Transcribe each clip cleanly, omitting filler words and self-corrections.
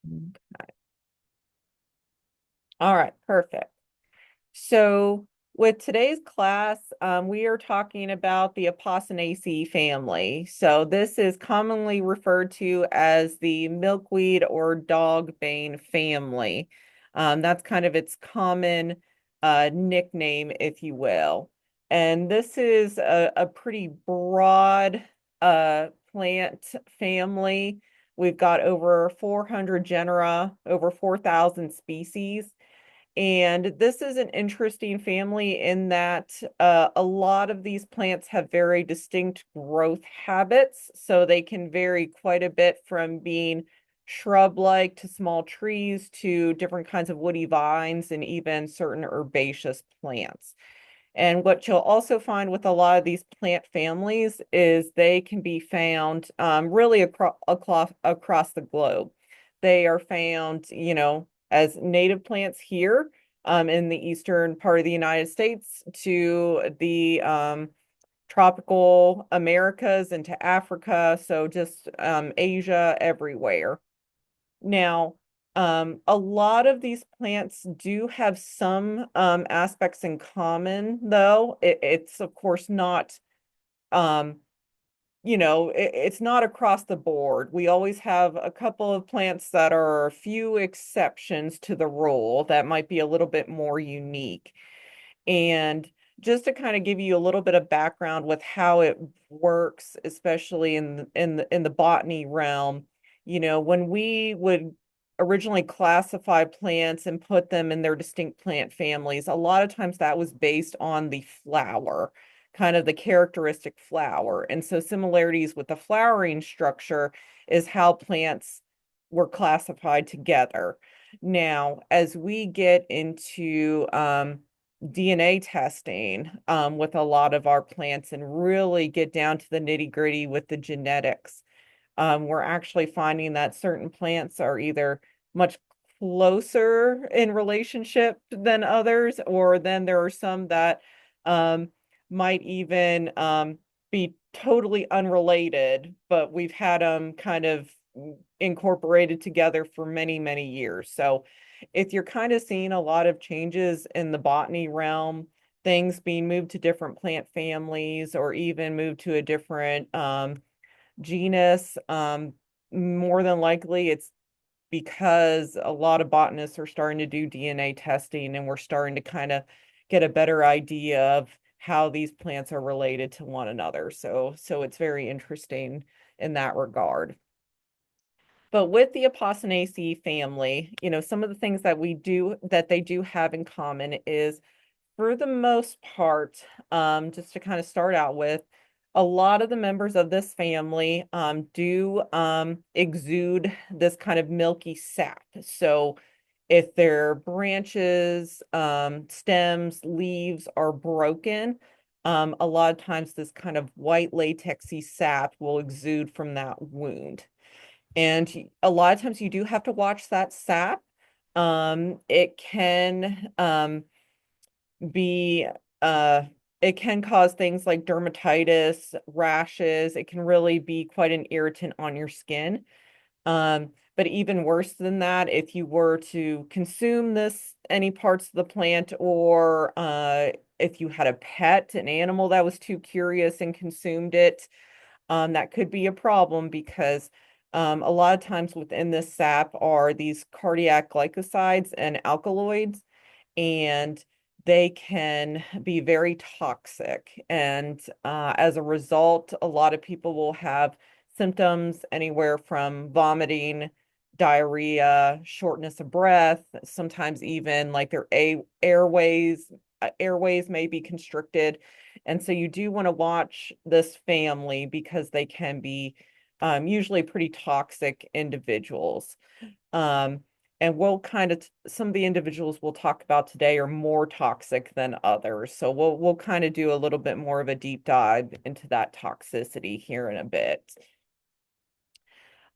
Okay. All right, perfect. So with today's class, we are talking about the Apocynaceae family. So this is commonly referred to as the milkweed or dogbane family. That's kind of its common nickname, if you will. And this is a pretty broad plant family. We've got over 400 genera, over 4,000 species. And this is an interesting family in that a lot of these plants have very distinct growth habits. So they can vary quite a bit from being shrub-like to small trees to different kinds of woody vines and even certain herbaceous plants. And what you'll also find with a lot of these plant families is they can be found really across the globe. They are found, as native plants here in the eastern part of the United States to the tropical Americas into Africa, so just Asia everywhere. Now, a lot of these plants do have some aspects in common, though. It's of course not, um, it's not across the board. We always have a couple of plants that are a few exceptions to the rule that might be a little bit more unique. And just to kind of give you a little bit of background with how it works, especially in the botany realm, when we would originally classify plants and put them in their distinct plant families, a lot of times that was based on the flower, kind of the characteristic flower. And so similarities with the flowering structure is how plants were classified together. Now, as we get into DNA testing with a lot of our plants and really get down to the nitty gritty with the genetics. We're actually finding that certain plants are either much closer in relationship than others, or then there are some that um, might even be totally unrelated, but we've had them kind of incorporated together for many, many years. So if you're kind of seeing a lot of changes in the botany realm, things being moved to different plant families or even moved to a different genus, more than likely it's because a lot of botanists are starting to do DNA testing and we're starting to kind of get a better idea of how these plants are related to one another. So it's very interesting in that regard. But with the Apocynaceae family, some of the things that they do have in common is, for the most part, just to kind of start out with, a lot of the members of this family do exude this kind of milky sap. So if their branches, stems, leaves are broken, a lot of times this kind of white latexy sap will exude from that wound. And a lot of times you do have to watch that sap. It can be uh it can cause things like dermatitis, rashes. It can really be quite an irritant on your skin. But even worse than that, if you were to consume any parts of the plant, or if you had a pet, an animal that was too curious and consumed it, that could be a problem because a lot of times within this sap are these cardiac glycosides and alkaloids, and they can be very toxic. And as a result, a lot of people will have symptoms anywhere from vomiting, diarrhea, shortness of breath, sometimes even like their airways may be constricted. And so you do want to watch this family because they can be usually pretty toxic individuals. Um, and some of the individuals we'll talk about today are more toxic than others. So we'll kind of do a little bit more of a deep dive into that toxicity here in a bit.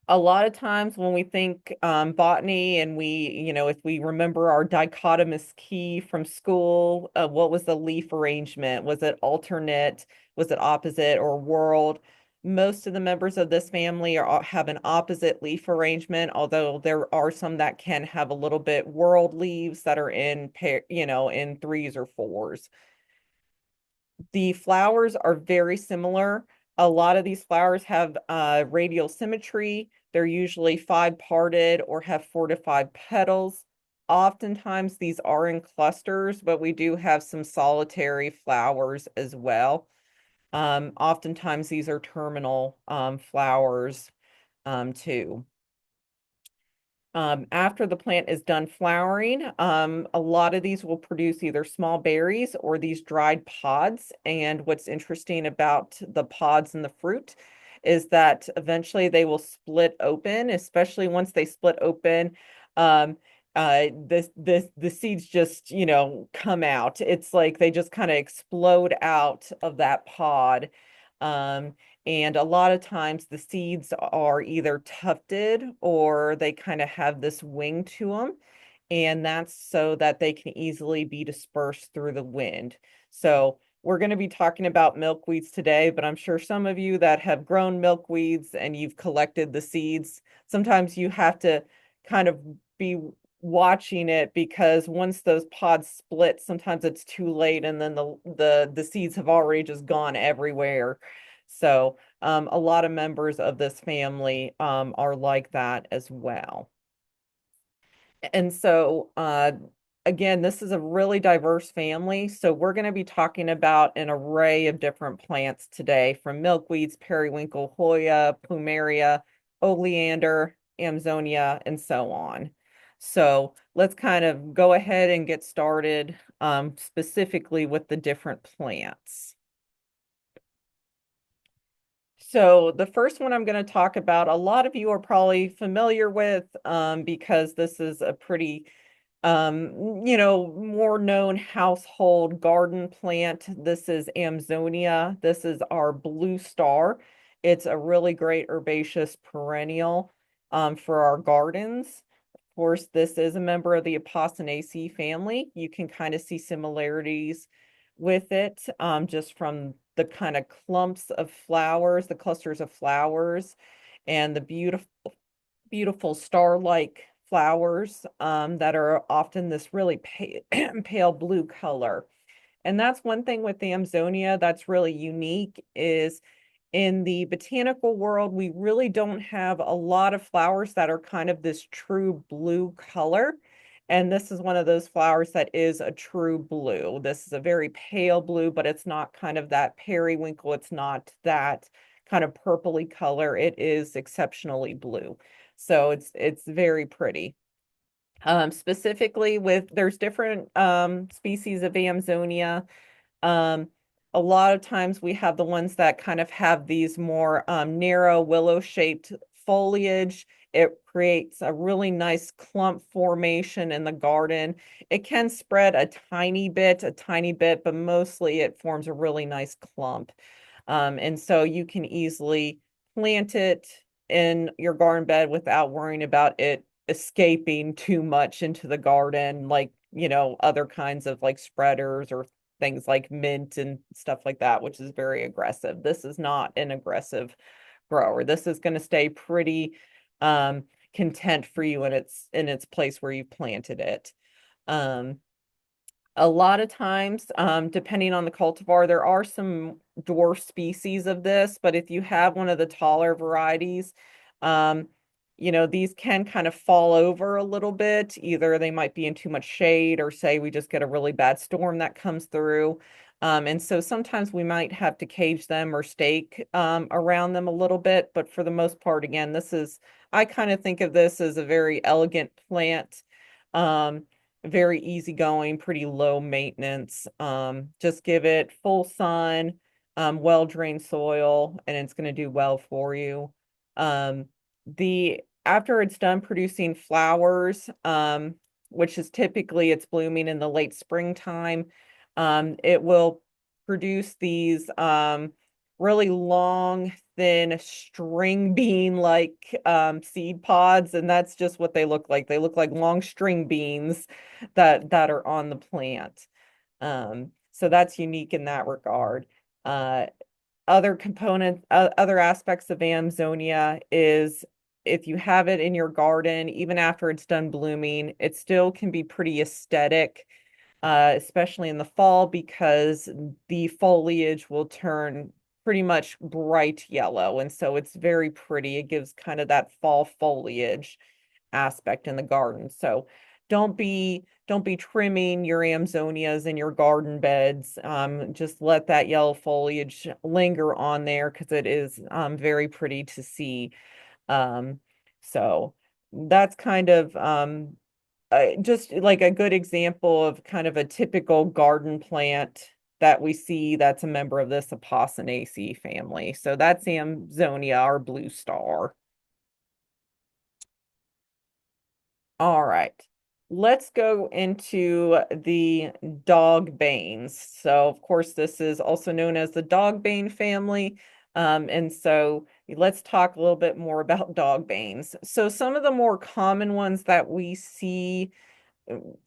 A lot of times when we think botany and if we remember our dichotomous key from school, what was the leaf arrangement? Was it alternate? Was it opposite or world? Most of the members of this family have an opposite leaf arrangement, although there are some that can have a little bit whorled leaves that are in pair, in threes or fours. The flowers are very similar. A lot of these flowers have radial symmetry. They're usually five parted or have 4 to 5 petals. Oftentimes these are in clusters, but we do have some solitary flowers as well. Oftentimes these are terminal flowers too. After the plant is done flowering, a lot of these will produce either small berries or these dried pods. And what's interesting about the pods and the fruit is that eventually they will split open, especially once they split open. Um, the seeds just, come out. It's like they just kind of explode out of that pod. Um, and a lot of times the seeds are either tufted or they kind of have this wing to them. And that's so that they can easily be dispersed through the wind. So we're going to be talking about milkweeds today, but I'm sure some of you that have grown milkweeds and you've collected the seeds, sometimes you have to kind of be watching it because once those pods split, sometimes it's too late and then the seeds have already just gone everywhere. So a lot of members of this family are like that as well. And so, again, this is a really diverse family. So we're going to be talking about an array of different plants today, from milkweeds, periwinkle, Hoya, plumeria, oleander, Amzonia, and so on. So let's kind of go ahead and get started specifically with the different plants. So the first one I'm going to talk about, a lot of you are probably familiar with because this is a pretty, more known household garden plant. This is Amzonia. This is our blue star. It's a really great herbaceous perennial for our gardens. Of course, this is a member of the Apocynaceae family. You can kind of see similarities with it just from the kind of clumps of flowers, the clusters of flowers, and the beautiful star-like flowers that are often this really pale blue color. And that's one thing with the Amzonia that's really unique is in the botanical world, we really don't have a lot of flowers that are kind of this true blue color. And this is one of those flowers that is a true blue. This is a very pale blue, but it's not kind of that periwinkle. It's not that kind of purpley color. It is exceptionally blue. So it's very pretty. Specifically there's different species of Amzonia. Um, a lot of times we have the ones that kind of have these more narrow willow-shaped foliage. It creates a really nice clump formation in the garden. It can spread a tiny bit, but mostly it forms a really nice clump. And so you can easily plant it in your garden bed without worrying about it escaping too much into the garden, like, other kinds of like spreaders or things like mint and stuff like that, which is very aggressive. This is not an aggressive grower. This is going to stay pretty content for you in its place where you planted it. Um, a lot of times, depending on the cultivar, there are some dwarf species of this, but if you have one of the taller varieties, um, these can kind of fall over a little bit. Either they might be in too much shade, or say we just get a really bad storm that comes through. And so sometimes we might have to cage them or stake around them a little bit. But for the most part, again, I kind of think of this as a very elegant plant. Very easygoing, pretty low maintenance. Just give it full sun, well-drained soil, and it's going to do well for you. The After it's done producing flowers, which is typically it's blooming in the late springtime, it will produce these really long, thin string bean like seed pods, and that's just what they look like. They look like long string beans that are on the plant. So that's unique in that regard. other component, other aspects of Amzonia is if you have it in your garden, even after it's done blooming, it still can be pretty aesthetic, especially in the fall because the foliage will turn pretty much bright yellow. And so it's very pretty. It gives kind of that fall foliage aspect in the garden. So don't be trimming your Amzonias in your garden beds. Just let that yellow foliage linger on there because it is very pretty to see. Um, so that's kind of just like a good example of kind of a typical garden plant that we see that's a member of this Apocynaceae family. So that's Amzonia, our blue star. All right. Let's go into the Dogbanes. So, of course, this is also known as the Dogbane family. And so let's talk a little bit more about Dogbanes. So, some of the more common ones that we see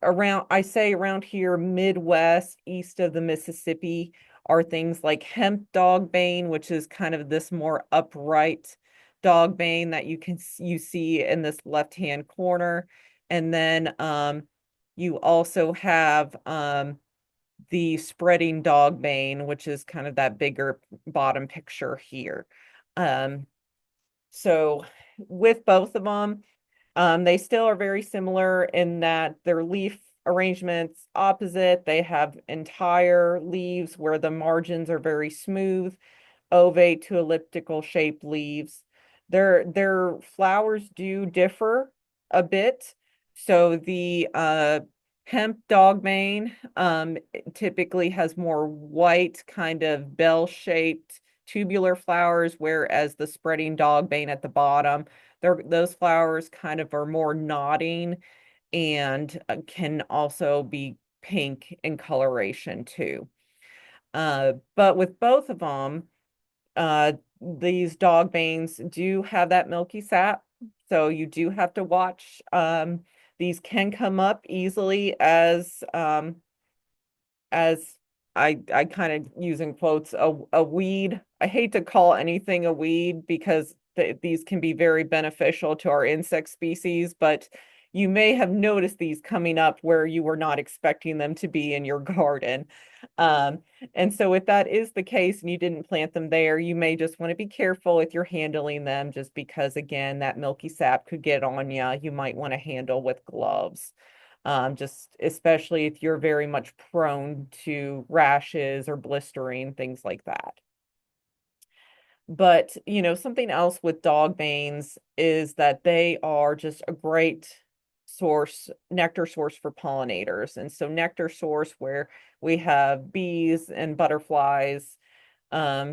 around, I say around here, Midwest, east of the Mississippi, are things like hemp dogbane, which is kind of this more upright dogbane that you see in this left-hand corner. And then you also have the spreading dogbane, which is kind of that bigger bottom picture here. Um, so with both of them, they still are very similar in that their leaf arrangement's opposite. They have entire leaves where the margins are very smooth, ovate to elliptical shaped leaves. Their flowers do differ a bit. So the hemp dogmane typically has more white, kind of bell-shaped tubular flowers, whereas the spreading dogbane at the bottom, those flowers kind of are more nodding and can also be pink in coloration too. But with both of them, these dogbanes do have that milky sap, so you do have to watch. These can come up easily as I kind of use in quotes a weed. I hate to call anything a weed because these can be very beneficial to our insect species, but you may have noticed these coming up where you were not expecting them to be in your garden. Um, and so if that is the case and you didn't plant them there, you may just want to be careful if you're handling them just because again, that milky sap could get on you. You might want to handle with gloves. Just especially if you're very much prone to rashes or blistering, things like that. But, something else with dog banes is that they are just a great nectar source for pollinators. And so nectar source where we have bees and butterflies,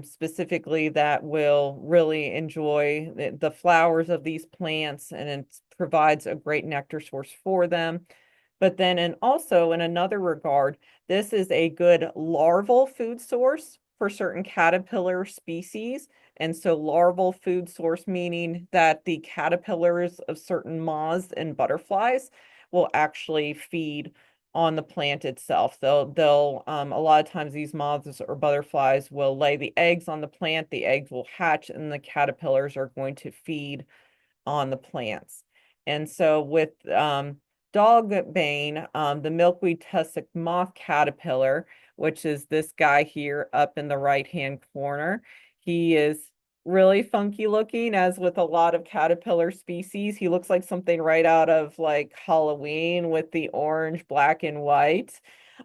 specifically that will really enjoy the flowers of these plants and it provides a great nectar source for them. But then, and also in another regard, this is a good larval food source for certain caterpillar species. And so larval food source meaning that the caterpillars of certain moths and butterflies will actually feed on the plant itself. They'll a lot of times these moths or butterflies will lay the eggs on the plant, the eggs will hatch, and the caterpillars are going to feed on the plants. And so with dogbane, the milkweed tussock moth caterpillar, which is this guy here up in the right-hand corner, he is really funky looking, as with a lot of caterpillar species. He looks like something right out of like Halloween with the orange, black, and white.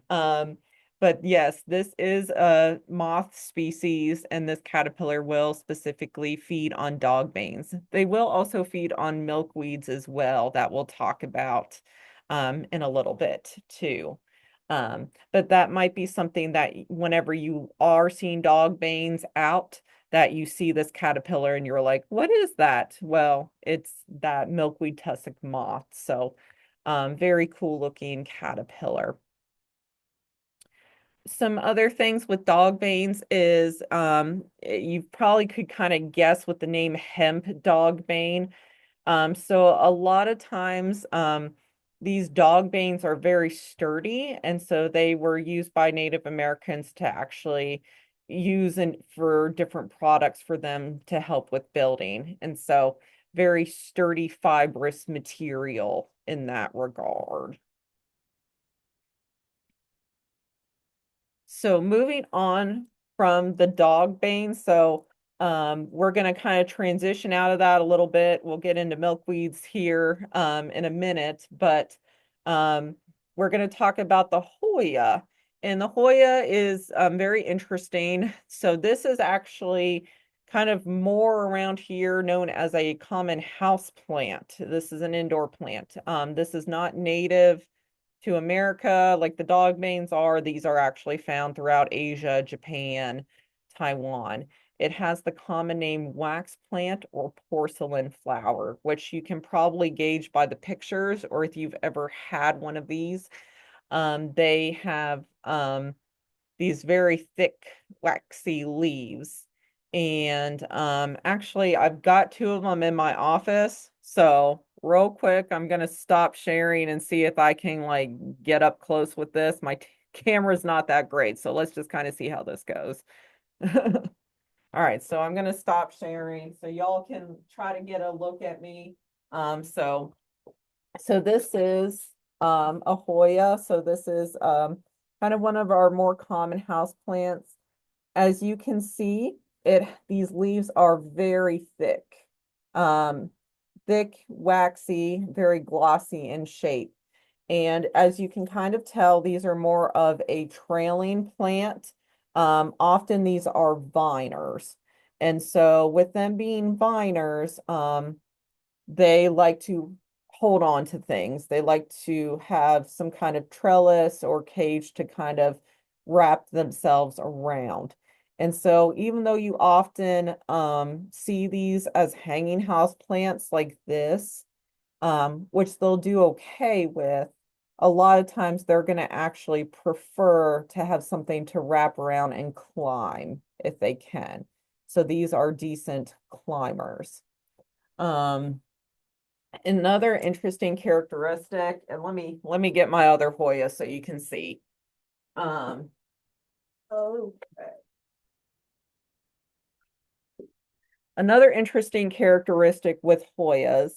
Um, but yes, this is a moth species, and this caterpillar will specifically feed on dogbanes. They will also feed on milkweeds as well, that we'll talk about in a little bit too. But that might be something that whenever you are seeing dogbanes out, that you see this caterpillar and you're like, what is that? Well, it's that milkweed tussock moth. So very cool looking caterpillar. Some other things with dog banes is you probably could kind of guess with the name hemp dog bane. So a lot of times these dog banes are very sturdy, and so they were used by Native Americans to actually use for different products for them to help with building. And so very sturdy, fibrous material in that regard. So moving on from the Dogbane, so we're going to kind of transition out of that a little bit. We'll get into milkweeds here in a minute, but um, we're going to talk about the Hoya. And the Hoya is very interesting. So this is actually kind of more around here known as a common house plant. This is an indoor plant. This is not native to America, like the dogmanes are. These are actually found throughout Asia, Japan, Taiwan. It has the common name wax plant or porcelain flower, which you can probably gauge by the pictures or if you've ever had one of these. They have these very thick, waxy leaves. And actually, I've got two of them in my office. So real quick, I'm going to stop sharing and see if I can like get up close with this. My camera's not that great. So let's just kind of see how this goes. All right, so I'm going to stop sharing so y'all can try to get a look at me. So this is a Hoya. So this is kind of one of our more common house plants. As you can see, these leaves are very thick, um, thick, waxy, very glossy in shape. And as you can kind of tell, these are more of a trailing plant. Often these are viners. And so with them being viners, they like to hold on to things. They like to have some kind of trellis or cage to kind of wrap themselves around. And so even though you often see these as hanging house plants like this, which they'll do okay with, a lot of times they're going to actually prefer to have something to wrap around and climb if they can. So these are decent climbers. Um, Another interesting characteristic, and let me get my other Hoya so you can see. Um, okay. Another interesting characteristic with Hoyas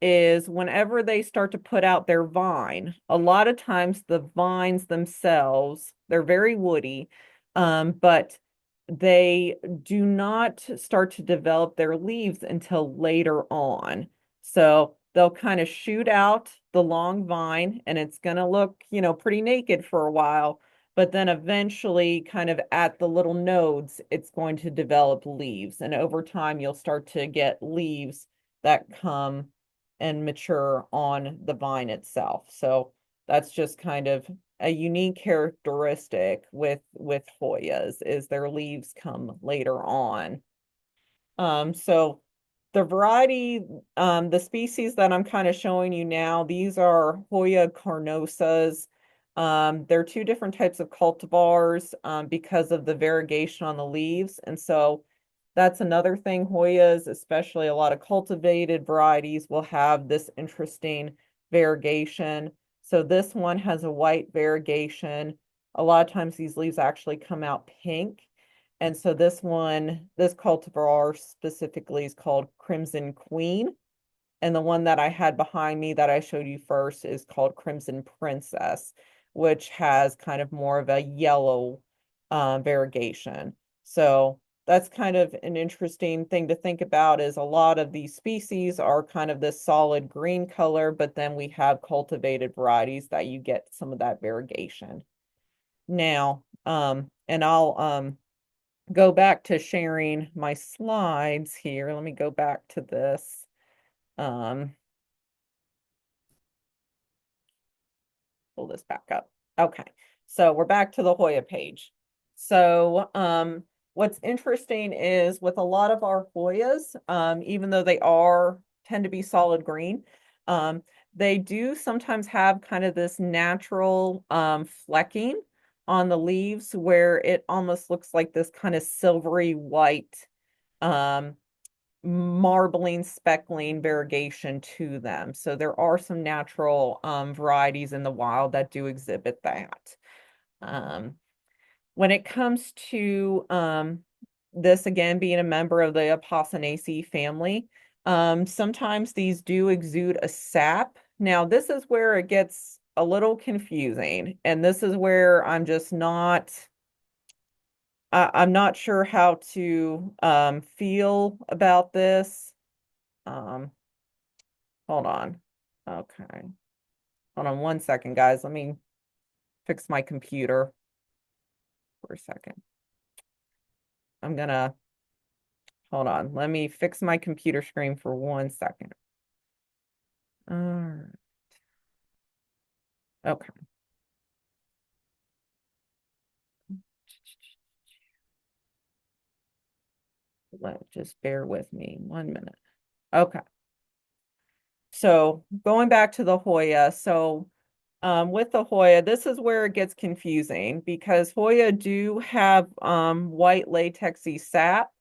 is whenever they start to put out their vine, a lot of times the vines themselves, they're very woody, but they do not start to develop their leaves until later on. So they'll kind of shoot out the long vine and it's going to look, pretty naked for a while. But then eventually, kind of at the little nodes, it's going to develop leaves. And over time, you'll start to get leaves that come and mature on the vine itself. So that's just kind of a unique characteristic with Hoyas is their leaves come later on. So the variety, the species that I'm kind of showing you now, these are Hoya carnosas. They're two different types of cultivars because of the variegation on the leaves. And so that's another thing. Hoyas, especially a lot of cultivated varieties, will have this interesting variegation. So this one has a white variegation. A lot of times these leaves actually come out pink. And so this cultivar specifically is called Crimson Queen. And the one that I had behind me that I showed you first is called Crimson Princess, which has kind of more of a yellow variegation. So that's kind of an interesting thing to think about is a lot of these species are kind of this solid green color, but then we have cultivated varieties that you get some of that variegation. Now, and I'll go back to sharing my slides here. Let me go back to this. Um, Pull this back up. Okay, so we're back to the Hoya page. So what's interesting is with a lot of our Hoyas, even though they tend to be solid green, they do sometimes have kind of this natural flecking on the leaves where it almost looks like this kind of silvery white um, marbling, speckling variegation to them. So there are some natural varieties in the wild that do exhibit that. Um, When it comes to this again being a member of the Apocynaceae family, sometimes these do exude a sap. Now, this is where it gets a little confusing, and this is where I'm not sure how to feel about this. Um, hold on. Okay. Hold on one second, guys. Let me fix my computer for a second. I'm gonna hold on. Let me fix my computer screen for 1 second. All right. Okay. Just bear with me 1 minute. Okay. So going back to the Hoya. So with the Hoya, this is where it gets confusing because Hoya do have white latexy sap.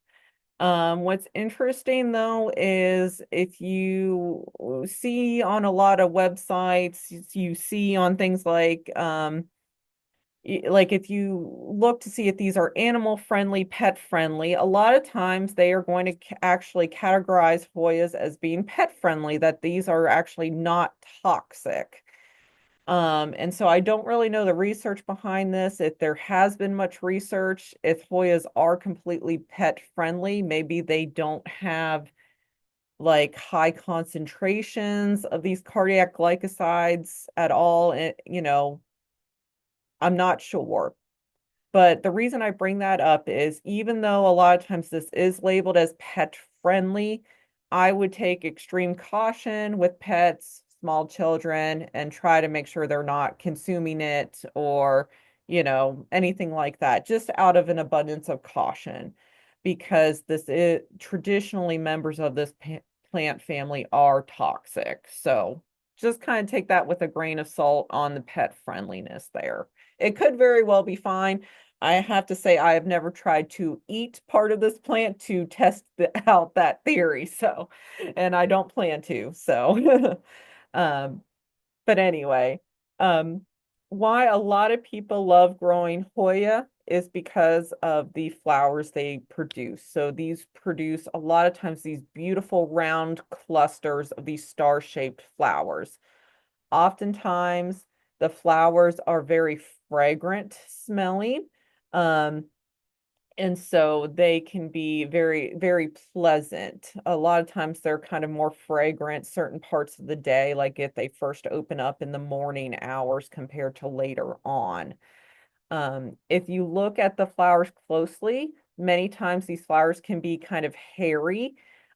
What's interesting though is if you see on a lot of websites, you see on things like if you look to see if these are animal friendly, pet friendly, a lot of times they are going to actually categorize Hoyas as being pet friendly, that these are actually not toxic. And so I don't really know the research behind this, if there has been much research, if Hoyas are completely pet friendly, maybe they don't have like high concentrations of these cardiac glycosides at all. I'm not sure. But the reason I bring that up is even though a lot of times this is labeled as pet friendly, I would take extreme caution with pets, small children, and try to make sure they're not consuming it or, anything like that, just out of an abundance of caution, because this is traditionally members of this plant family are toxic. So just kind of take that with a grain of salt on the pet friendliness there. It could very well be fine. I have to say, I have never tried to eat part of this plant to test out that theory. So, and I don't plan to. So, um, but anyway, um, why a lot of people love growing Hoya is because of the flowers they produce. So these produce a lot of times these beautiful round clusters of these star-shaped flowers. Oftentimes, the flowers are very fragrant smelling. Um, and so they can be very, very pleasant. A lot of times they're kind of more fragrant certain parts of the day, like if they first open up in the morning hours compared to later on. If you look at the flowers closely, many times these flowers can be kind of hairy,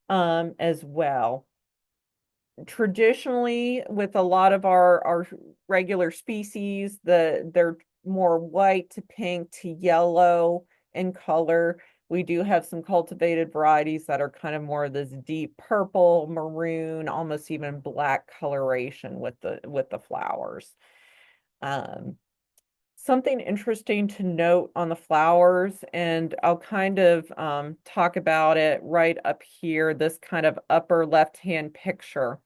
as well. Traditionally, with a lot of our regular species, they're more white to pink to yellow in color. We do have some cultivated varieties that are kind of more of this deep purple, maroon, almost even black coloration with the flowers. Um, Something interesting to note on the flowers, and I'll kind of talk about it right up here, this kind of upper left-hand picture.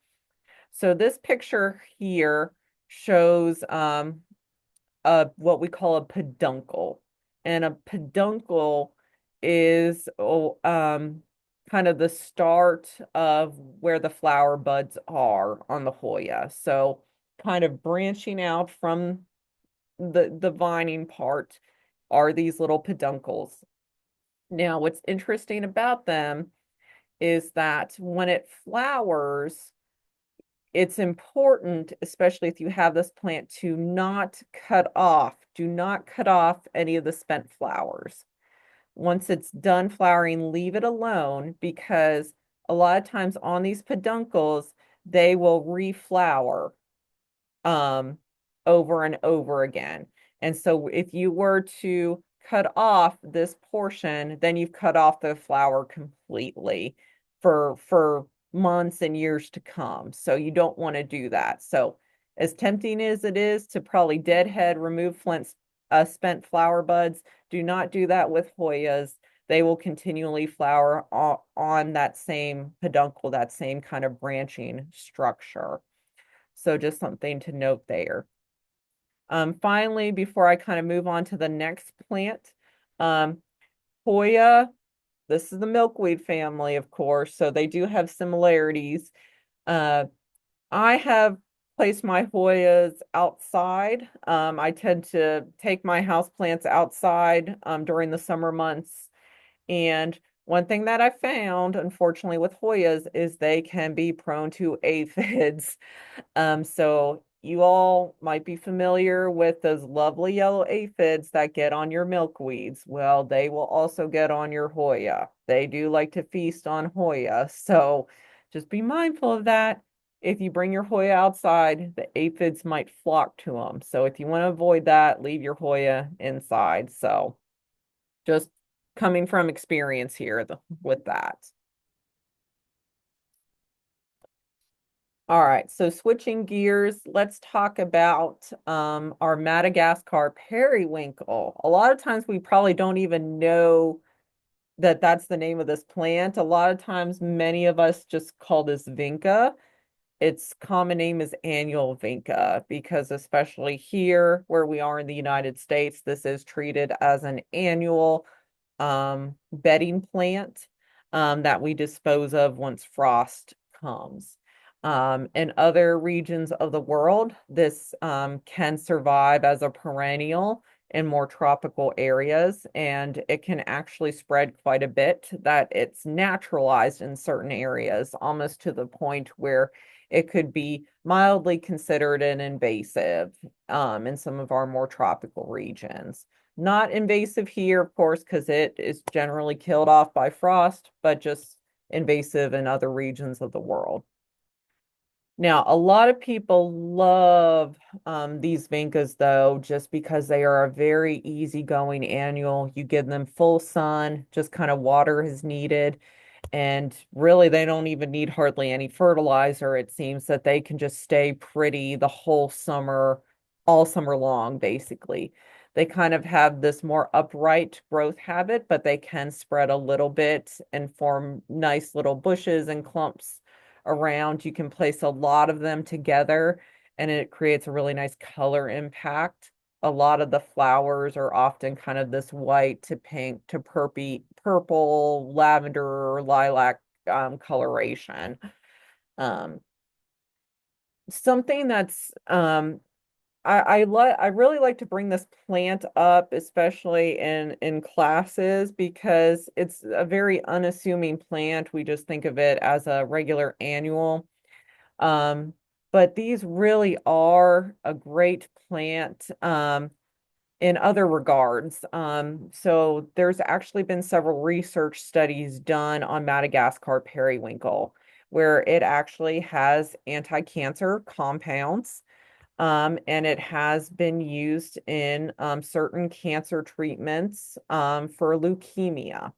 So this picture here shows what we call a peduncle. And a peduncle is kind of the start of where the flower buds are on the Hoya. So kind of branching out from the vining part are these little peduncles. Now, what's interesting about them is that when it flowers, it's important, especially if you have this plant, to not cut off, do not cut off any of the spent flowers. Once it's done flowering, leave it alone, because a lot of times on these peduncles, they will reflower um, over and over again. And so if you were to cut off this portion, then you've cut off the flower completely for months and years to come. So you don't want to do that. So as tempting as it is to probably deadhead, remove spent flower buds, do not do that with Hoyas. They will continually flower on that same peduncle, that same kind of branching structure. So just something to note there. Finally, before I kind of move on to the next plant, um, Hoya, this is the milkweed family, of course, so they do have similarities. Uh, I have placed my Hoyas outside. I tend to take my house plants outside during the summer months. And one thing that I found, unfortunately, with Hoyas is they can be prone to aphids. So you all might be familiar with those lovely yellow aphids that get on your milkweeds. Well, they will also get on your Hoya. They do like to feast on Hoya. So just be mindful of that. If you bring your Hoya outside, the aphids might flock to them. So if you want to avoid that, leave your Hoya inside. So just coming from experience here with that. All right, so switching gears, let's talk about our Madagascar periwinkle. A lot of times we probably don't even know that that's the name of this plant. A lot of times, many of us just call this vinca. Its common name is annual vinca because especially here where we are in the United States, this is treated as an annual bedding plant that we dispose of once frost comes. In other regions of the world, this can survive as a perennial in more tropical areas, and it can actually spread quite a bit that it's naturalized in certain areas, almost to the point where it could be mildly considered an invasive in some of our more tropical regions. Not invasive here, of course, because it is generally killed off by frost, but just invasive in other regions of the world. Now, a lot of people love these vincas, though, just because they are a very easygoing annual. You give them full sun, just kind of water is needed. And really, they don't even need hardly any fertilizer. It seems that they can just stay pretty the whole summer, all summer long, basically. They kind of have this more upright growth habit, but they can spread a little bit and form nice little bushes and clumps around. You can place a lot of them together, and it creates a really nice color impact. A lot of the flowers are often kind of this white to pink to purple, lavender, lilac coloration. Um, Something that's I really like to bring this plant up, especially in classes, because it's a very unassuming plant. We just think of it as a regular annual. Um, but these really are a great plant. In other regards. So there's actually been several research studies done on Madagascar periwinkle, where it actually has anti-cancer compounds, and it has been used in certain cancer treatments for leukemia.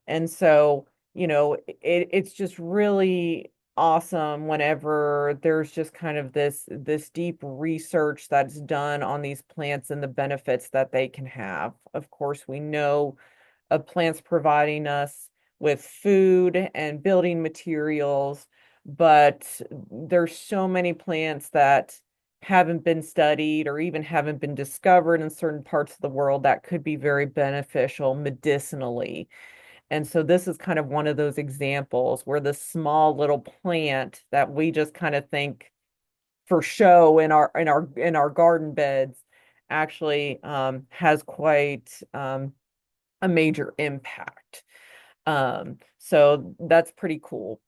And so, it's just really awesome whenever there's just kind of this deep research that's done on these plants and the benefits that they can have. Of course, we know of plants providing us with food and building materials, but there's so many plants that haven't been studied or even haven't been discovered in certain parts of the world that could be very beneficial medicinally. And so this is kind of one of those examples where the small little plant that we just kind of think for show in our garden beds actually has quite a major impact. So that's pretty cool.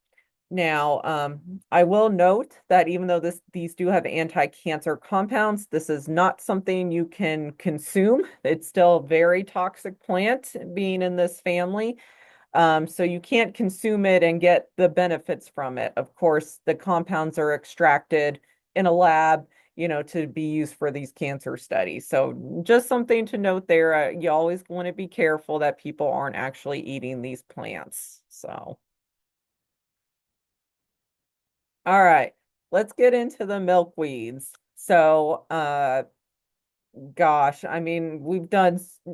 Now, I will note that even though these do have anti-cancer compounds, this is not something you can consume. It's still a very toxic plant being in this family. So you can't consume it and get the benefits from it. Of course, the compounds are extracted in a lab, to be used for these cancer studies. So just something to note there. You always want to be careful that people aren't actually eating these plants. So, all right, let's get into the milkweeds. So, gosh, I mean,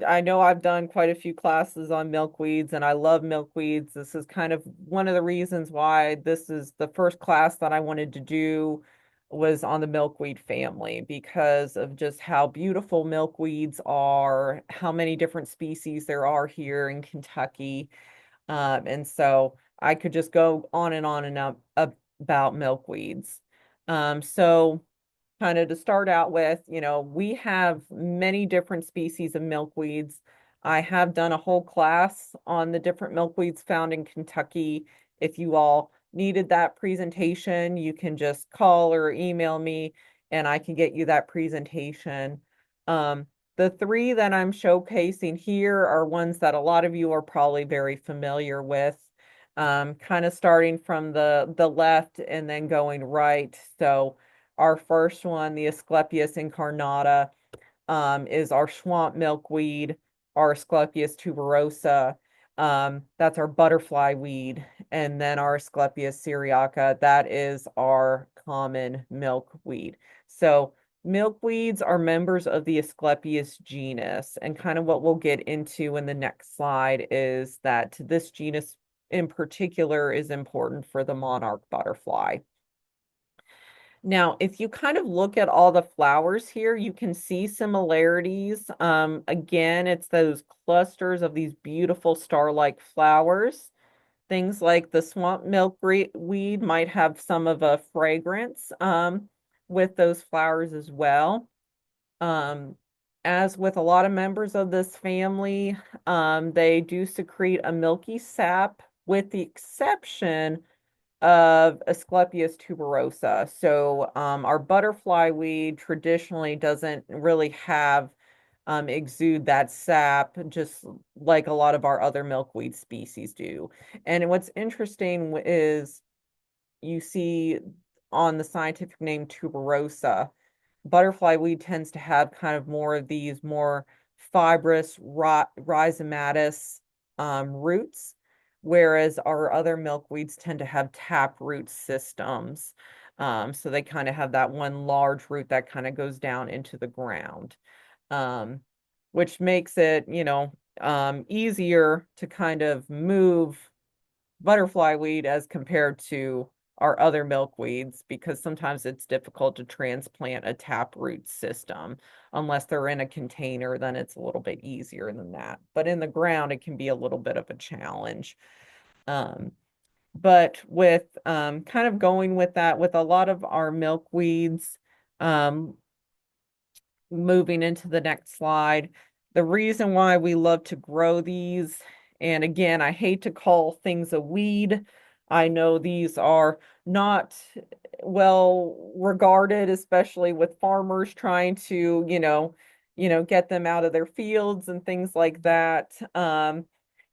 I know I've done quite a few classes on milkweeds and I love milkweeds. This is kind of one of the reasons why this is the first class that I wanted to do was on the milkweed family because of just how beautiful milkweeds are, how many different species there are here in Kentucky. And so I could just go on and on and up about milkweeds. So kind of to start out with, we have many different species of milkweeds. I have done a whole class on the different milkweeds found in Kentucky. If you all needed that presentation, you can just call or email me and I can get you that presentation. Um, the three that I'm showcasing here are ones that a lot of you are probably very familiar with, kind of starting from the left and then going right. So our first one, the Asclepias incarnata, is our swamp milkweed, our Asclepias tuberosa. That's our butterfly weed. And then our Asclepias syriaca, that is our common milkweed. So milkweeds are members of the Asclepias genus. And kind of what we'll get into in the next slide is that this genus in particular is important for the monarch butterfly. Now, if you kind of look at all the flowers here, you can see similarities. Again, it's those clusters of these beautiful star-like flowers. Things like the swamp milkweed might have some of a fragrance with those flowers as well. Um, as with a lot of members of this family, they do secrete a milky sap, with the exception of Asclepias tuberosa. So our butterfly weed traditionally doesn't really have exude that sap, just like a lot of our other milkweed species do. And what's interesting is you see on the scientific name tuberosa, butterfly weed tends to have kind of more of these more fibrous rhizomatous roots, whereas our other milkweeds tend to have tap root systems. So they kind of have that one large root that kind of goes down into the ground, um, which makes it, easier to kind of move butterfly weed as compared to our other milkweeds because sometimes it's difficult to transplant a taproot system unless they're in a container, then it's a little bit easier than that. But in the ground, it can be a little bit of a challenge. Um, but with kind of going with that, with a lot of our milkweeds, um, moving into the next slide, the reason why we love to grow these, and again, I hate to call things a weed. I know these are not well regarded, especially with farmers trying to, get them out of their fields and things like that. I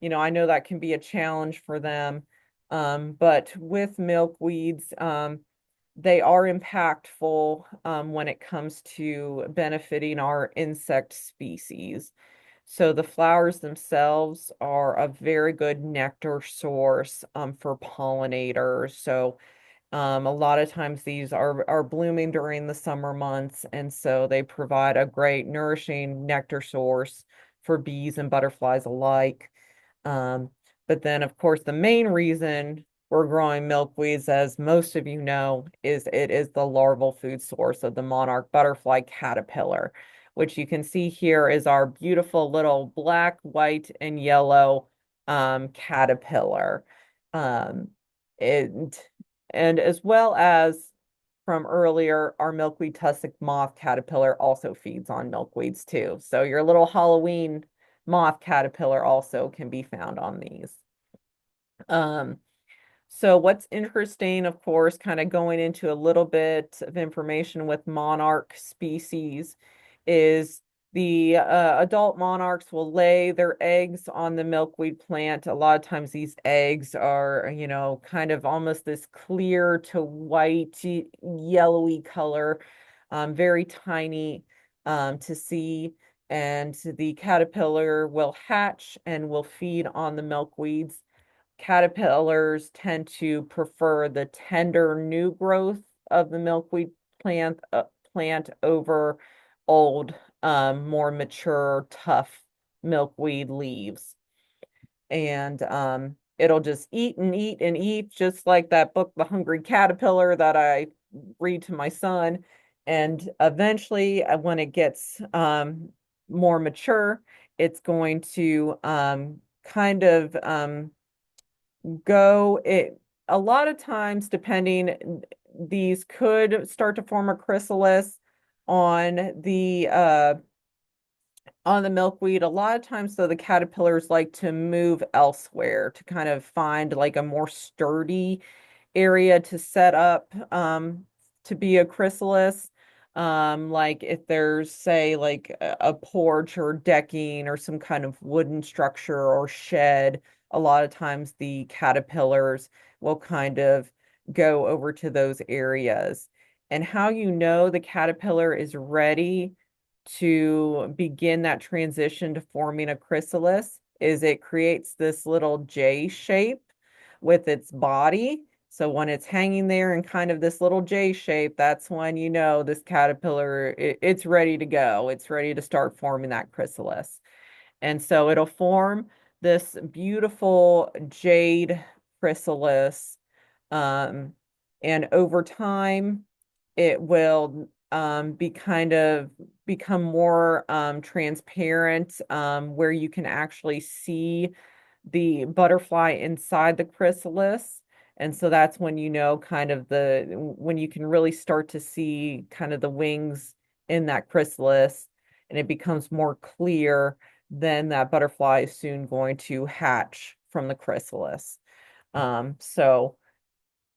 know that can be a challenge for them. But with milkweeds, they are impactful when it comes to benefiting our insect species. So the flowers themselves are a very good nectar source for pollinators. So a lot of times these are blooming during the summer months, and so they provide a great nourishing nectar source for bees and butterflies alike. Um, but then, of course, the main reason we're growing milkweeds, as most of you know, is it is the larval food source of the monarch butterfly caterpillar, which you can see here is our beautiful little black, white, and yellow caterpillar. Um, and and as well as from earlier, our milkweed tussock moth caterpillar also feeds on milkweeds too. So your little Halloween moth caterpillar also can be found on these. Um, so what's interesting, of course, kind of going into a little bit of information with monarch species is the adult monarchs will lay their eggs on the milkweed plant. A lot of times these eggs are, kind of almost this clear to white, yellowy color, very tiny to see. And the caterpillar will hatch and will feed on the milkweeds. Caterpillars tend to prefer the tender new growth of the milkweed plant over old, more mature, tough milkweed leaves. And it'll just eat and eat and eat, just like that book, The Hungry Caterpillar, that I read to my son. And eventually, when it gets more mature, it's going to kind of go it a lot of times, depending, these could start to form a chrysalis on the milkweed. A lot of times, though, the caterpillars like to move elsewhere to kind of find like a more sturdy area to set up to be a chrysalis. Like if there's, say, like a porch or decking or some kind of wooden structure or shed, a lot of times the caterpillars will kind of go over to those areas. And how you know the caterpillar is ready to begin that transition to forming a chrysalis is it creates this little J shape with its body. So when it's hanging there in kind of this little J shape, that's when you know this caterpillar, it's ready to go. It's ready to start forming that chrysalis. And so it'll form this beautiful jade chrysalis. Um, and over time, it will be kind of become more transparent, where you can actually see the butterfly inside the chrysalis. And so that's when you know kind of when you can really start to see kind of the wings in that chrysalis, and it becomes more clear, then that butterfly is soon going to hatch from the chrysalis. So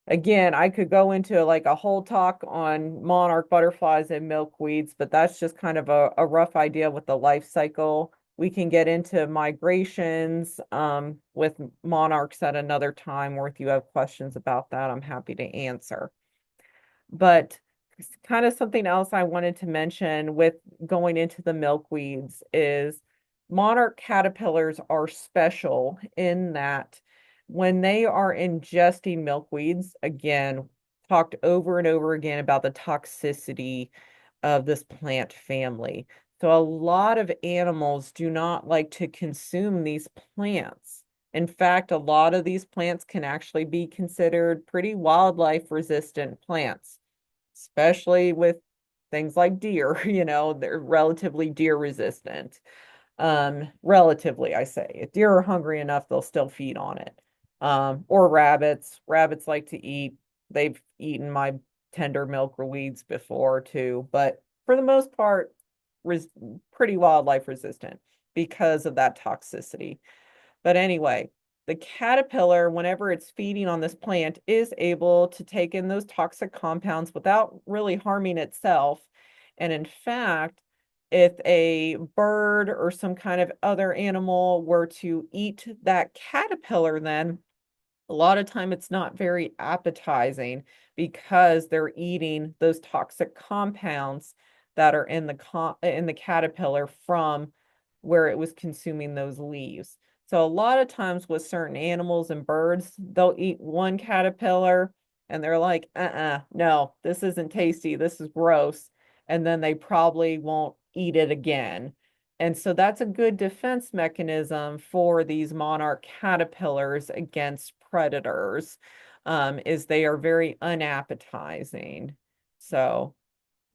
again, I could go into like a whole talk on monarch butterflies and milkweeds, but that's just kind of a rough idea with the life cycle. We can get into migrations with monarchs at another time, or if you have questions about that, I'm happy to answer. But kind of something else I wanted to mention with going into the milkweeds is monarch caterpillars are special in that when they are ingesting milkweeds, again, talked over and over again about the toxicity of this plant family. So a lot of animals do not like to consume these plants. In fact, a lot of these plants can actually be considered pretty wildlife resistant plants, especially with things like deer, they're relatively deer resistant. Relatively, I say. If deer are hungry enough, they'll still feed on it. Or rabbits. Rabbits like to eat. They've eaten my tender milkweeds before too, but for the most part, res pretty wildlife resistant because of that toxicity. But anyway, the caterpillar, whenever it's feeding on this plant, is able to take in those toxic compounds without really harming itself. And in fact, if a bird or some kind of other animal were to eat that caterpillar, then a lot of time it's not very appetizing because they're eating those toxic compounds that are in the caterpillar from where it was consuming those leaves. So a lot of times with certain animals and birds, they'll eat one caterpillar and they're like, no, this isn't tasty. This is gross. And then they probably won't eat it again. And so that's a good defense mechanism for these monarch caterpillars against predators, is they are very unappetizing. So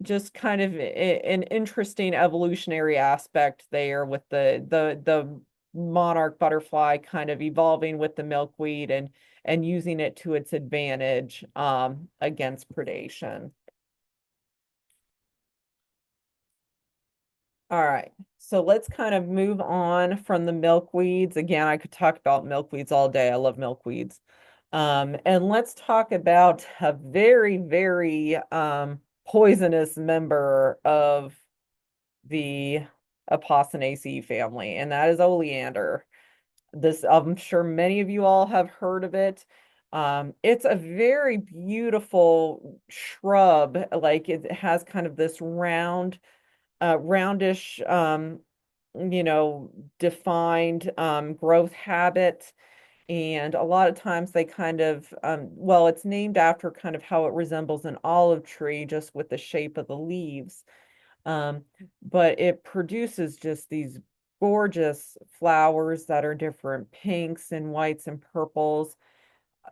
just kind of an interesting evolutionary aspect there with the monarch butterfly kind of evolving with the milkweed and using it to its advantage against predation. All right, so let's kind of move on from the milkweeds. Again, I could talk about milkweeds all day. I love milkweeds. And let's talk about a very, very poisonous member of the Apocynaceae family, and that is oleander. This, I'm sure many of you all have heard of it. It's a very beautiful shrub. Like it has kind of this roundish, defined growth habit. And a lot of times they kind of, well, it's named after kind of how it resembles an olive tree, just with the shape of the leaves. Um, but it produces just these gorgeous flowers that are different pinks and whites and purples.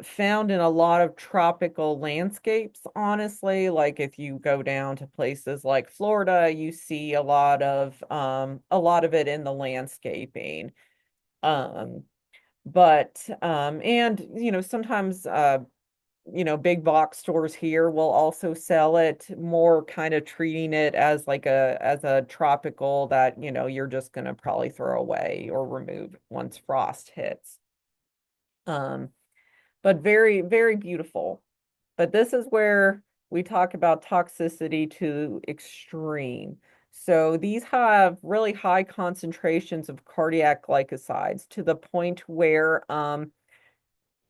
found in a lot of tropical landscapes, honestly. Like if you go down to places like Florida, you see a lot of it in the landscaping. Um, and sometimes big box stores here will also sell it, more kind of treating it as like a tropical that, you're just gonna probably throw away or remove once frost hits. Um, but very, very beautiful. But this is where we talk about toxicity to extreme. So these have really high concentrations of cardiac glycosides to the point where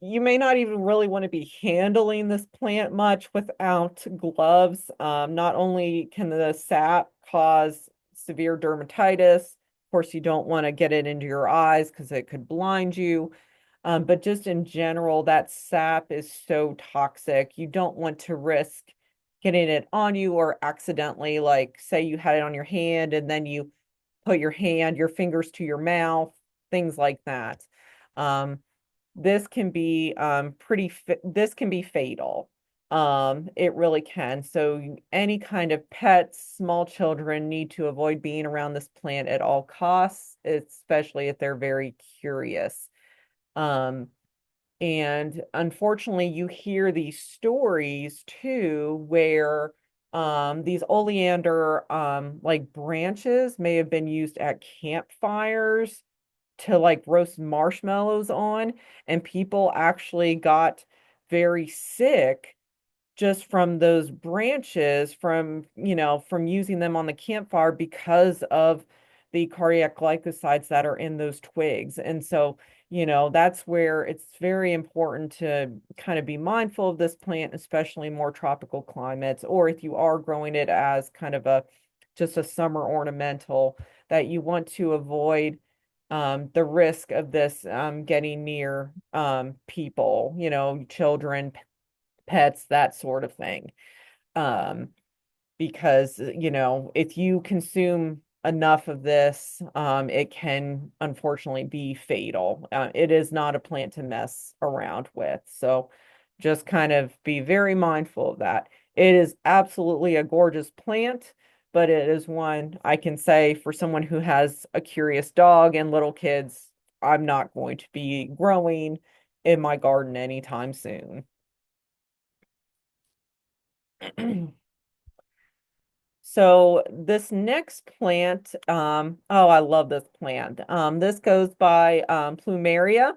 you may not even really want to be handling this plant much without gloves. Not only can the sap cause severe dermatitis, of course, you don't want to get it into your eyes because it could blind you. But just in general, that sap is so toxic. You don't want to risk getting it on you or accidentally, like, say you had it on your hand and then you put your fingers to your mouth, things like that. Um, this can be fatal. It really can. So any kind of pets, small children need to avoid being around this plant at all costs, especially if they're very curious. Um, and unfortunately, you hear these stories too, where these oleander like branches may have been used at campfires to like roast marshmallows on, and people actually got very sick just from those branches from using them on the campfire because of the cardiac glycosides that are in those twigs. And so, that's where it's very important to kind of be mindful of this plant, especially more tropical climates, or if you are growing it as kind of a just a summer ornamental, that you want to avoid the risk of this getting near people, children, pets, that sort of thing. Um, because, if you consume enough of this, it can unfortunately be fatal. It is not a plant to mess around with. So just kind of be very mindful of that. It is absolutely a gorgeous plant, but it is one I can say for someone who has a curious dog and little kids, I'm not going to be growing in my garden anytime soon. So this next plant, oh, I love this plant. This goes by Plumeria.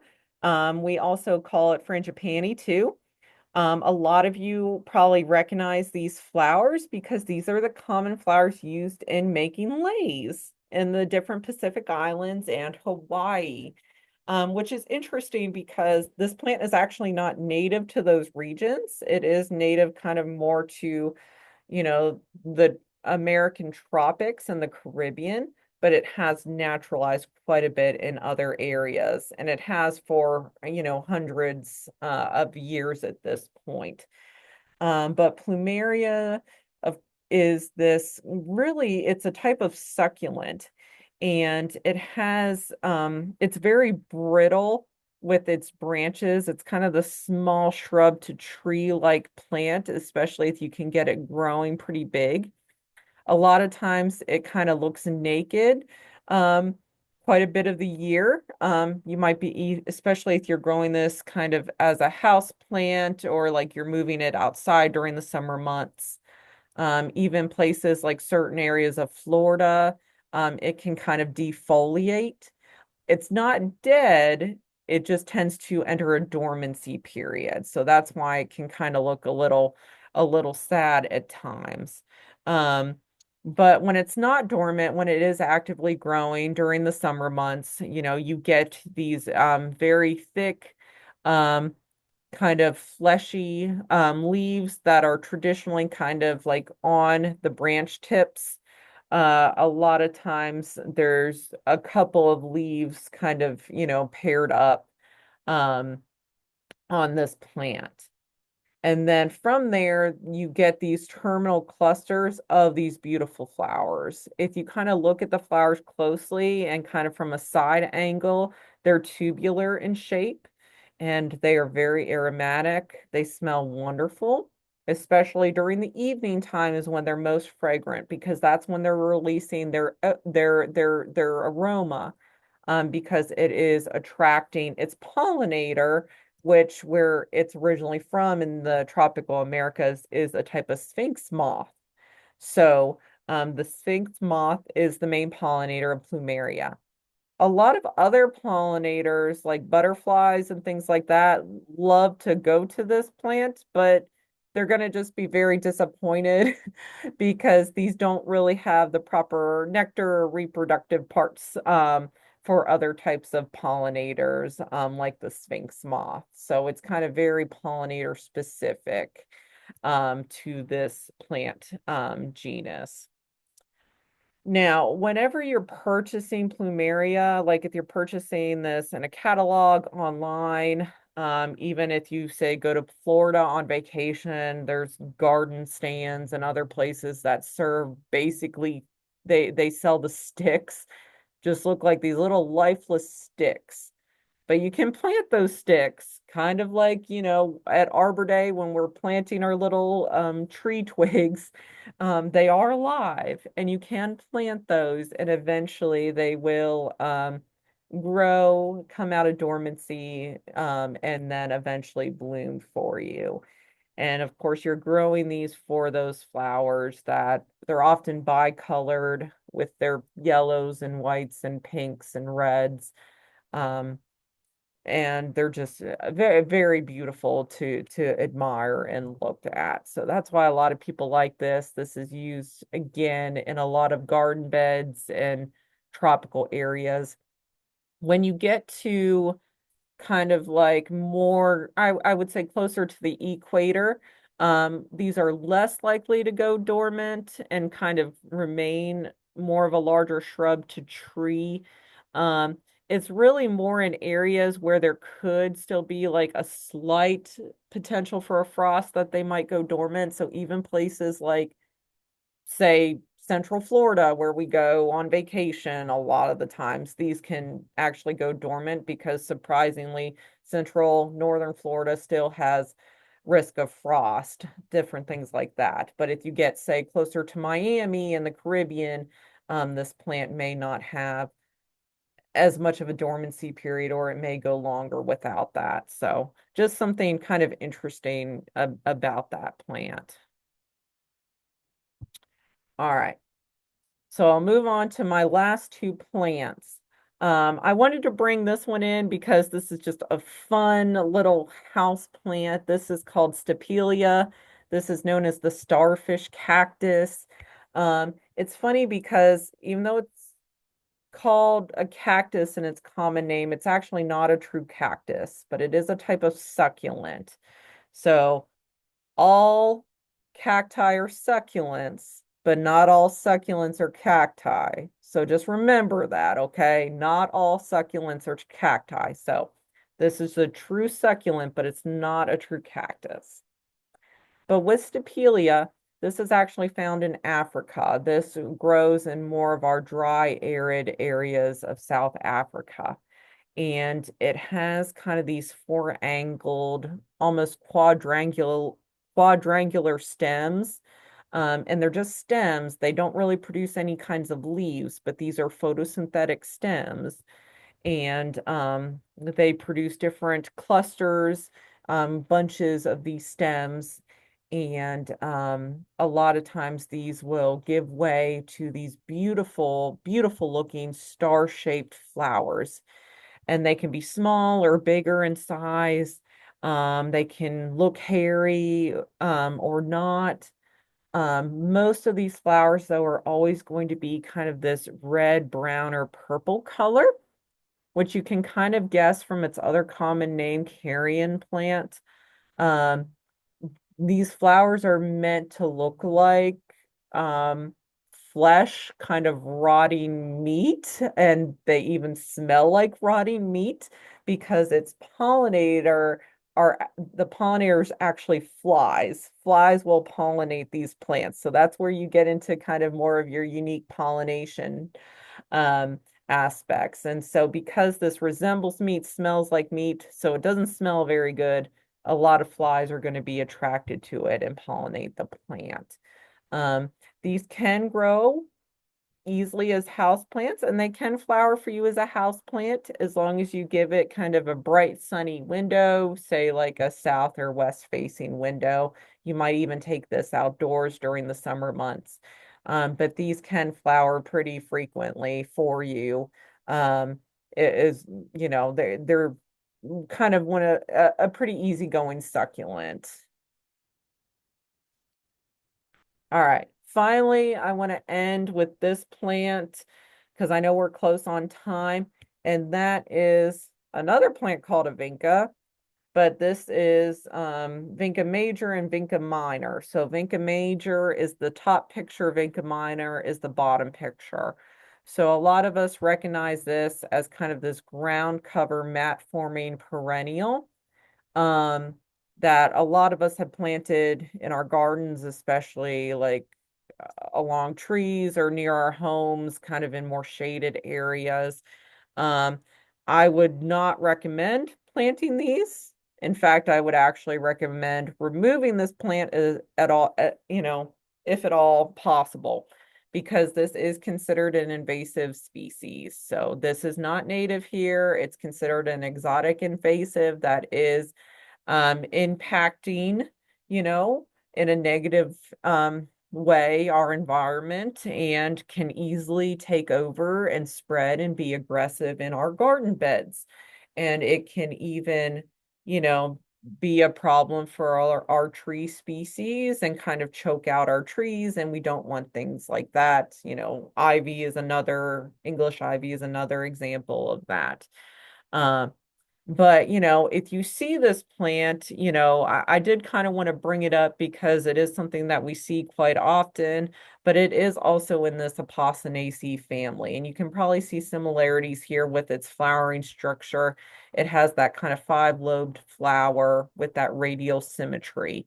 We also call it frangipani too. A lot of you probably recognize these flowers because these are the common flowers used in making leis in the different Pacific Islands and Hawaii, which is interesting because this plant is actually not native to those regions. It is native kind of more to the American tropics and the Caribbean, but it has naturalized quite a bit in other areas, and it has for, hundreds of years at this point. But plumeria of is this really, it's a type of succulent, and it's very brittle with its branches. It's kind of the small shrub to tree-like plant, especially if you can get it growing pretty big. A lot of times it kind of looks naked, um, quite a bit of the year. You might be, especially if you're growing this kind of as a house plant or like you're moving it outside during the summer months. Even places like certain areas of Florida, it can kind of defoliate. It's not dead, it just tends to enter a dormancy period. So that's why it can kind of look a little sad at times. Um, but when it's not dormant, when it is actively growing during the summer months, you get these very thick, um, kind of fleshy leaves that are traditionally kind of like on the branch tips. A lot of times there's a couple of leaves kind of, paired up um, on this plant. And then from there, you get these terminal clusters of these beautiful flowers. If you kind of look at the flowers closely and kind of from a side angle, they're tubular in shape. and they are very aromatic. They smell wonderful, especially during the evening time is when they're most fragrant because that's when they're releasing their aroma, because it is attracting its pollinator, which where it's originally from in the tropical Americas is a type of sphinx moth. So the sphinx moth is the main pollinator of plumeria. A lot of other pollinators, like butterflies and things like that, love to go to this plant, but they're going to just be very disappointed because these don't really have the proper nectar or reproductive parts for other types of pollinators, like the sphinx moth. So it's kind of very pollinator specific to this plant genus. Now, whenever you're purchasing plumeria, like if you're purchasing this in a catalog online, even if you say go to Florida on vacation, there's garden stands and other places that serve basically they sell the sticks, just look like these little lifeless sticks. But you can plant those sticks, kind of like, at Arbor Day when we're planting our little tree twigs. They are alive, and you can plant those, and eventually they will grow, come out of dormancy, and then eventually bloom for you. And of course, you're growing these for those flowers that they're often bicolored with their yellows and whites and pinks and reds. Um, and they're just very, very beautiful to admire and look at. So that's why a lot of people like this. This is used again in a lot of garden beds and tropical areas. When you get to kind of like more, I would say closer to the equator. These are less likely to go dormant and kind of remain more of a larger shrub to tree. Um, it's really more in areas where there could still be like a slight potential for a frost that they might go dormant. So even places like say Central Florida, where we go on vacation, a lot of the times these can actually go dormant because surprisingly, Central Northern Florida still has risk of frost, different things like that. But if you get, say, closer to Miami and the Caribbean, this plant may not have as much of a dormancy period, or it may go longer without that. So just something kind of interesting about that plant. All right. So I'll move on to my last two plants. I wanted to bring this one in because this is just a fun little house plant. This is called Stapelia. This is known as the starfish cactus. It's funny because even though it's called a cactus in its common name, it's actually not a true cactus, but it is a type of succulent. So all cacti are succulents, but not all succulents are cacti. So just remember that, okay? Not all succulents are cacti. So this is a true succulent, but it's not a true cactus. But with Stapelia, this is actually found in Africa. This grows in more of our dry, arid areas of South Africa, and it has kind of these four-angled, almost quadrangular stems. And they're just stems. They don't really produce any kinds of leaves, but these are photosynthetic stems. And they produce different clusters, bunches of these stems. And a lot of times these will give way to these beautiful, beautiful looking star-shaped flowers, and they can be small or bigger in size. They can look hairy or not. Most of these flowers, though, are always going to be kind of this red, brown, or purple color, which you can kind of guess from its other common name, carrion plant. Um, these flowers are meant to look like um, flesh, kind of rotting meat, and they even smell like rotting meat because its pollinator are the pollinators actually flies. Flies will pollinate these plants. So that's where you get into kind of more of your unique pollination. Um, aspects. And so because this resembles meat, smells like meat, so it doesn't smell very good, a lot of flies are going to be attracted to it and pollinate the plant. Um, these can grow easily as house plants, and they can flower for you as a house plant as long as you give it kind of a bright sunny window, say like a south or west facing window. You might even take this outdoors during the summer months. But these can flower pretty frequently for you. It is, they're kind of a pretty easygoing succulent. All right. Finally, I want to end with this plant because I know we're close on time, and that is another plant called a vinca, but this is vinca major and vinca minor. So vinca major is the top picture, vinca minor is the bottom picture. So a lot of us recognize this as kind of this ground cover mat forming perennial um, that a lot of us have planted in our gardens, especially like along trees or near our homes, kind of in more shaded areas. Um, I would not recommend planting these. In fact, I would actually recommend removing this plant at all, if at all possible, because this is considered an invasive species. So this is not native here. It's considered an exotic invasive that is impacting, you know, in a negative way our environment and can easily take over and spread and be aggressive in our garden beds. And it can even, you know, be a problem for our tree species and kind of choke out our trees. And we don't want things like that. English ivy is another example of that. Um, but, if you see this plant, I did kind of want to bring it up because it is something that we see quite often, but it is also in this Apocynaceae family. And you can probably see similarities here with its flowering structure. It has that kind of five-lobed flower with that radial symmetry.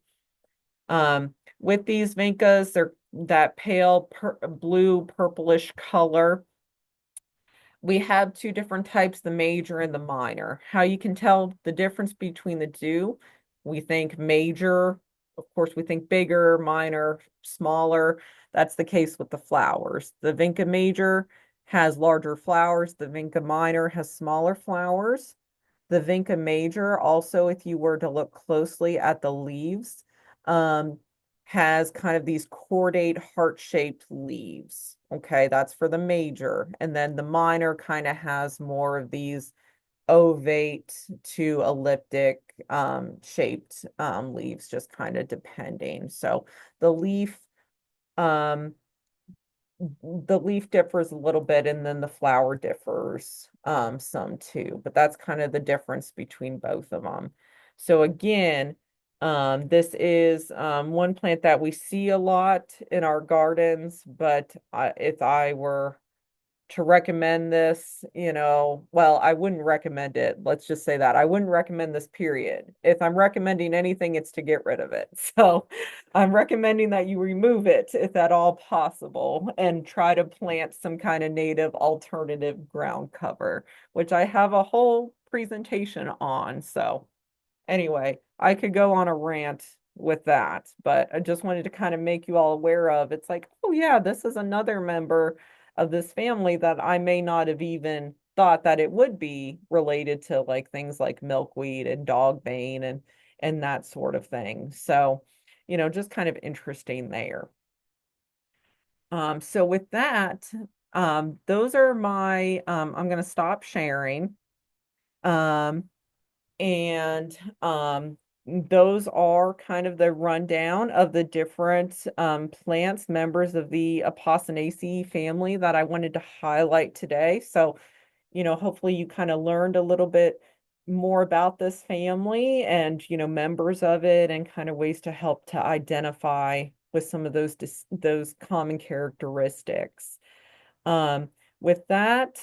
With these vincas, they're that pale blue purplish color. We have two different types, the major and the minor. How you can tell the difference between the two, we think major, of course, we think bigger, minor, smaller. That's the case with the flowers. The Vinca major has larger flowers. The Vinca minor has smaller flowers. The Vinca major, also, if you were to look closely at the leaves, um, has kind of these cordate heart-shaped leaves. Okay, that's for the major. And then the minor kind of has more of these ovate to elliptic shaped leaves, just kind of depending. So the leaf um, the leaf differs a little bit and then the flower differs some too, but that's kind of the difference between both of them. So again, this is one plant that we see a lot in our gardens, but if I were to recommend this, well, I wouldn't recommend it. Let's just say that. I wouldn't recommend this, period. If I'm recommending anything, it's to get rid of it. So I'm recommending that you remove it if at all possible and try to plant some kind of native alternative ground cover, which I have a whole presentation on. So anyway, I could go on a rant with that, but I just wanted to kind of make you all aware of it's like, oh yeah, this is another member of this family that I may not have even thought that it would be related to like things like milkweed and dogbane and that sort of thing. So, just kind of interesting there. So with that, those are my I'm gonna stop sharing. Um, and those are kind of the rundown of the different plants, members of the Apocynaceae family that I wanted to highlight today. So, hopefully you kind of learned a little bit more about this family and, members of it and kind of ways to help to identify with some of those common characteristics. Um, with that,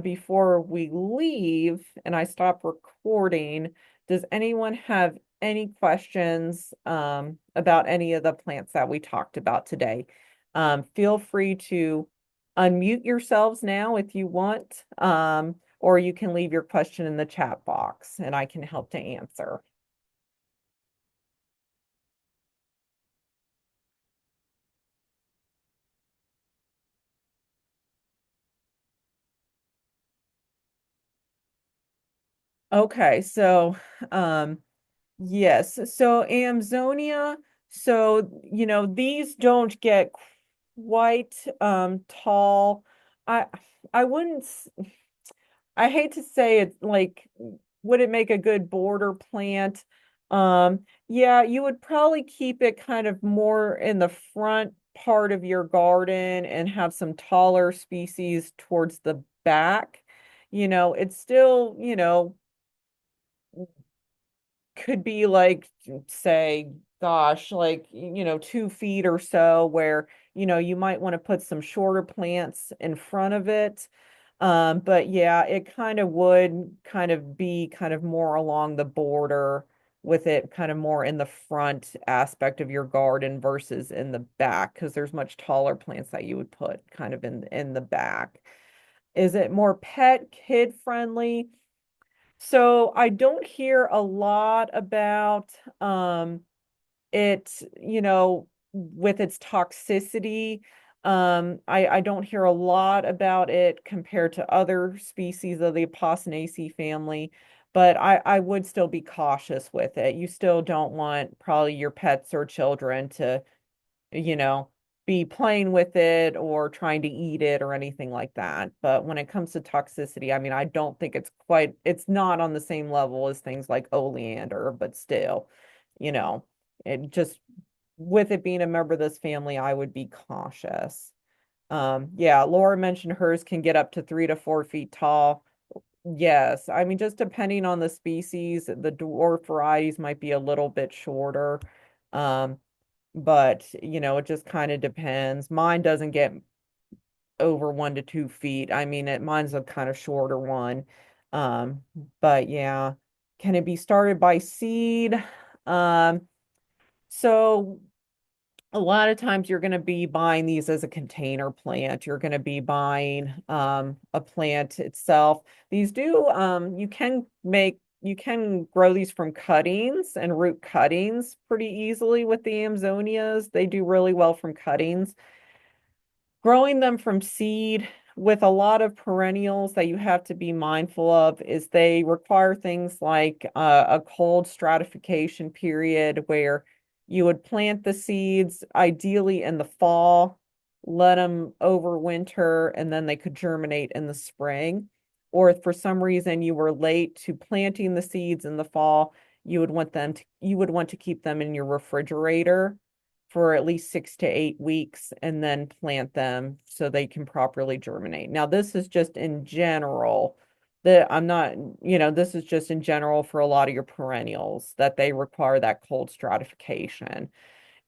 before we leave and I stop recording, does anyone have any questions about any of the plants that we talked about today? Feel free to unmute yourselves now if you want, or you can leave your question in the chat box and I can help to answer. Okay, so yes, so Amzonia, so these don't get quite tall. I I wouldn't I hate to say it, like, would it make a good border plant? Yeah, you would probably keep it kind of more in the front part of your garden and have some taller species towards the back. It's still, could be like, say, gosh, like, 2 feet or so, where, you might want to put some shorter plants in front of it. But yeah, it kind of would kind of be kind of more along the border, with it kind of more in the front aspect of your garden versus in the back, because there's much taller plants that you would put kind of in the back. Is it more pet kid friendly? So I don't hear a lot about it, with its toxicity. I don't hear a lot about it compared to other species of the Apocynaceae family, but I would still be cautious with it. You still don't want probably your pets or children to, you know, be playing with it or trying to eat it or anything like that. But when it comes to toxicity, I mean, I don't think it's not on the same level as things like oleander, but still, you know, it just, with it being a member of this family, I would be cautious. Yeah, Laura mentioned hers can get up to 3 to 4 feet tall. Yes, I mean, just depending on the species, the dwarf varieties might be a little bit shorter. Um, but it just kind of depends. Mine doesn't get over 1 to 2 feet. I mean, mine's a kind of shorter one. Um, but yeah, can it be started by seed? Um, so a lot of times you're going to be buying these as a container plant. You're going to be buying a plant itself. These do you can grow these from cuttings and root cuttings pretty easily with the Amzonias. They do really well from cuttings. Growing them from seed, with a lot of perennials that you have to be mindful of, is they require things like a cold stratification period, where you would plant the seeds ideally in the fall, let them overwinter, and then they could germinate in the spring. Or if for some reason you were late to planting the seeds in the fall, you would want to keep them in your refrigerator for at least 6 to 8 weeks and then plant them so they can properly germinate. Now, this is just in general. That I'm not, this is just in general for a lot of your perennials, that they require that cold stratification.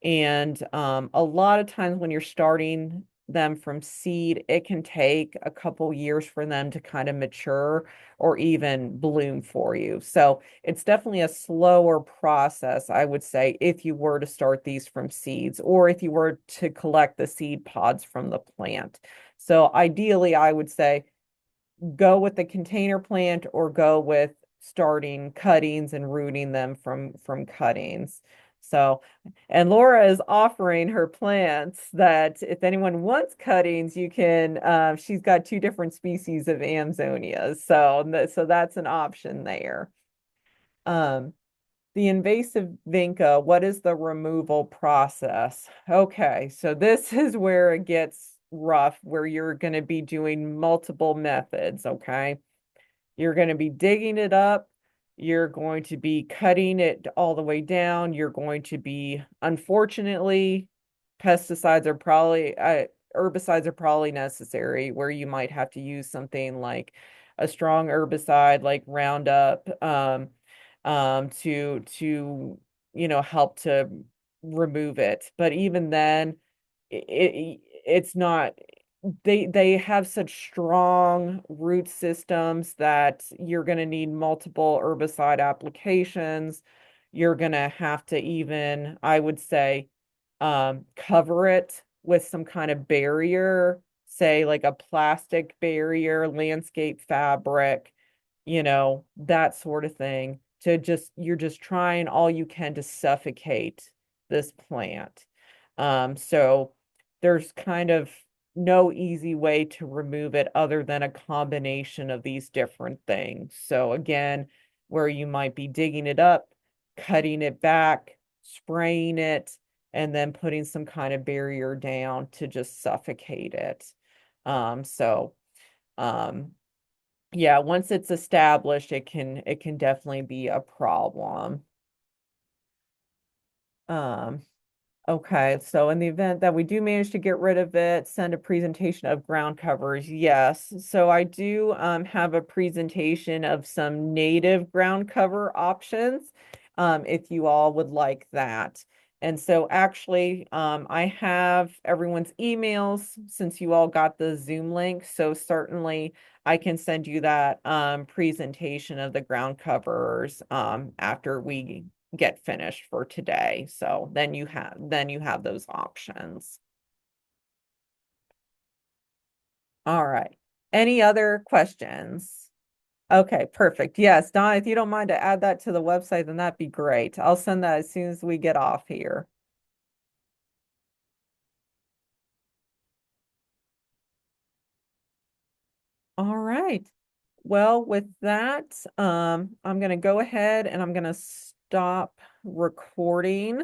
And a lot of times when you're starting them from seed, it can take a couple years for them to kind of mature or even bloom for you. So it's definitely a slower process, I would say, if you were to start these from seeds, or if you were to collect the seed pods from the plant. So ideally, I would say go with the container plant, or go with starting cuttings and rooting them from cuttings. So, and Laura is offering her plants that if anyone wants cuttings, you can, she's got 2 different species of Amzonias. So that's an option there. Um, the invasive vinca, what is the removal process? Okay, so this is where it gets rough, where you're going to be doing multiple methods, okay? You're going to be digging it up. You're going to be cutting it all the way down. You're going to be, unfortunately, pesticides are probably, herbicides are probably necessary, where you might have to use something like a strong herbicide like Roundup, help to remove it. But even then, it's not, they have such strong root systems that you're going to need multiple herbicide applications. You're going to have to even, I would say, cover it with some kind of barrier say like a plastic barrier, landscape fabric, that sort of thing, to just you're just trying all you can to suffocate this plant. So there's kind of no easy way to remove it other than a combination of these different things. So again, where you might be digging it up, cutting it back, spraying it, and then putting some kind of barrier down to just suffocate it. So um, yeah, once it's established, it can definitely be a problem. Um, Okay, so in the event that we do manage to get rid of it, send a presentation of ground covers. Yes, so I do have a presentation of some native ground cover options, if you all would like that. And so actually, I have everyone's emails since you all got the Zoom link. So certainly I can send you that presentation of the ground covers after we get finished for today. So then you have those options. All right. Any other questions? Okay, perfect. Yes, Don, if you don't mind to add that to the website, then that'd be great. I'll send that as soon as we get off here. All right. Well, with that, I'm gonna go ahead and I'm gonna stop recording.